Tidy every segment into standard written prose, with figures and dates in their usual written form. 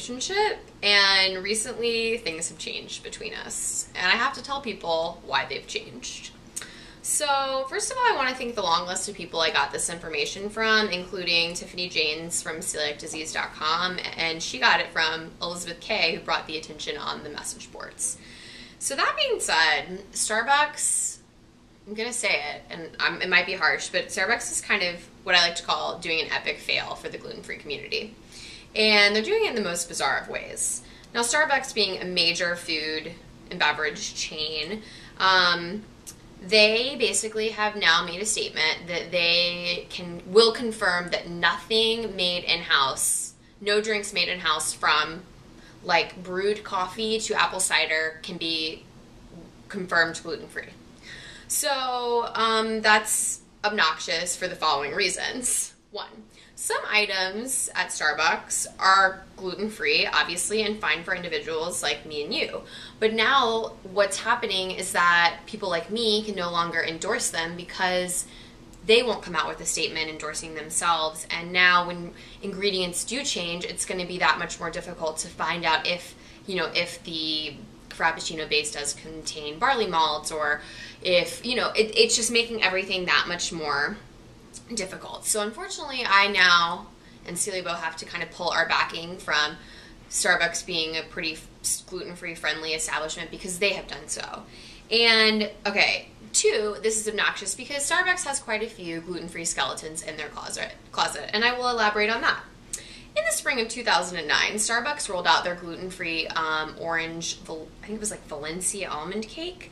relationship, and recently things have changed between us, and I have to tell people why they've changed. So first of all, I want to thank the long list of people I got this information from, including Tiffany Janes from celiacdisease.com, and she got it from Elizabeth Kay, who brought the attention on the message boards. So that being said, Starbucks, I'm going to say it, and it might be harsh, but Starbucks is kind of what I like to call doing an epic fail for the gluten-free community. And they're doing it in the most bizarre of ways. Now, Starbucks being a major food and beverage chain, they basically have now made a statement that they will confirm that nothing made in-house, no drinks made in-house from like brewed coffee to apple cider can be confirmed gluten-free. So that's obnoxious for the following reasons. One, some items at Starbucks are gluten-free, obviously, and fine for individuals like me and you. But now what's happening is that people like me can no longer endorse them because they won't come out with a statement endorsing themselves. And now when ingredients do change, it's going to be that much more difficult to find out if, if the Frappuccino base does contain barley malt, or if, it's just making everything that much more difficult. So unfortunately, I now and Celiebo have to kind of pull our backing from Starbucks being a pretty gluten-free friendly establishment because they have done so. And okay, two, this is obnoxious because Starbucks has quite a few gluten-free skeletons in their closet, and I will elaborate on that. In the spring of 2009, Starbucks rolled out their gluten-free orange, I think it was like Valencia almond cake.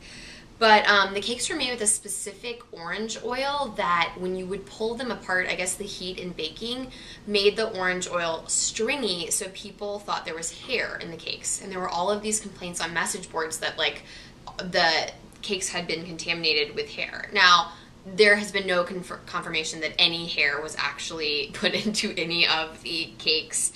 But the cakes were made with a specific orange oil that when you would pull them apart, I guess the heat in baking made the orange oil stringy, so people thought there was hair in the cakes. And there were all of these complaints on message boards that like the cakes had been contaminated with hair. Now, there has been no confirmation that any hair was actually put into any of the cakes.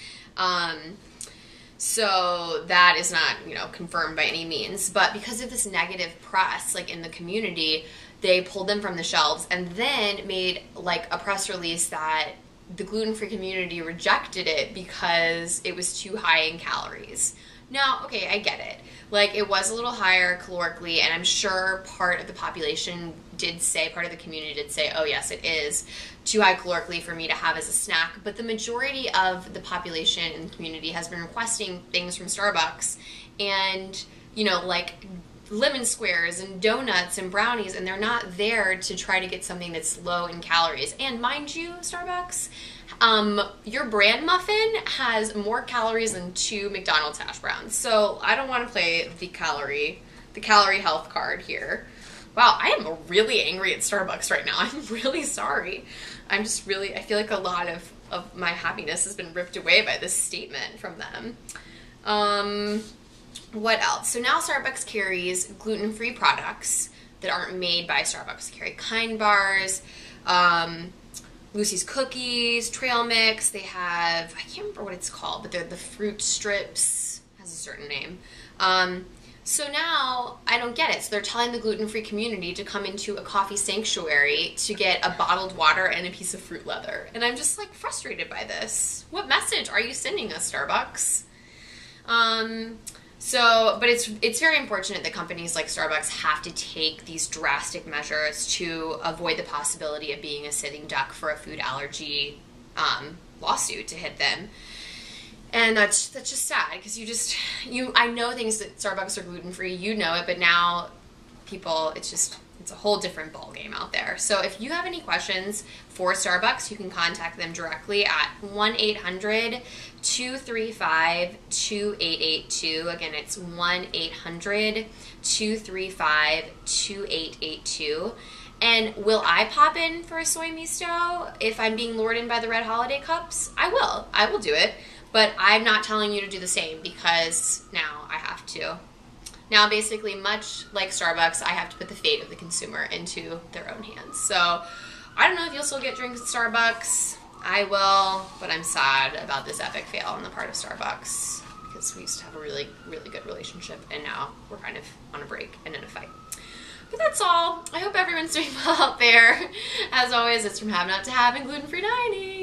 So that is not, confirmed by any means. But because of this negative press, like in the community, they pulled them from the shelves and then made like a press release that the gluten-free community rejected it because it was too high in calories. Now, okay, I get it. Like, it was a little higher calorically, and I'm sure part of the population part of the community did say, oh yes, it is too high calorically for me to have as a snack. But the majority of the population in the community has been requesting things from Starbucks and, like lemon squares and donuts and brownies, and they're not there to try to get something that's low in calories. And mind you, Starbucks, your brand muffin has more calories than 2 McDonald's hash browns. So I don't want to play the calorie health card here. Wow, I am really angry at Starbucks right now. I'm really sorry. I feel like a lot of my happiness has been ripped away by this statement from them. What else? So now Starbucks carries gluten-free products that aren't made by Starbucks. They carry Kind bars, Lucy's cookies, trail mix. They have, I can't remember what it's called, but they're the fruit strips, has a certain name. So now I don't get it. So they're telling the gluten-free community to come into a coffee sanctuary to get a bottled water and a piece of fruit leather. And I'm just like frustrated by this. What message are you sending us, Starbucks? But it's very unfortunate that companies like Starbucks have to take these drastic measures to avoid the possibility of being a sitting duck for a food allergy lawsuit to hit them. And that's just sad because I know things that Starbucks are gluten-free, you know it, but now people, it's a whole different ballgame out there. So if you have any questions for Starbucks, you can contact them directly at 1-800-235-2882. Again, it's 1-800-235-2882. And will I pop in for a soy misto if I'm being lured in by the red holiday cups? I will. I will do it. But I'm not telling you to do the same because now I have to. Now, basically, much like Starbucks, I have to put the fate of the consumer into their own hands. So I don't know if you'll still get drinks at Starbucks. I will, but I'm sad about this epic fail on the part of Starbucks because we used to have a really, really good relationship, and now we're kind of on a break and in a fight. But that's all. I hope everyone's doing well out there. As always, it's from Have Not to Have and Gluten-Free Dining.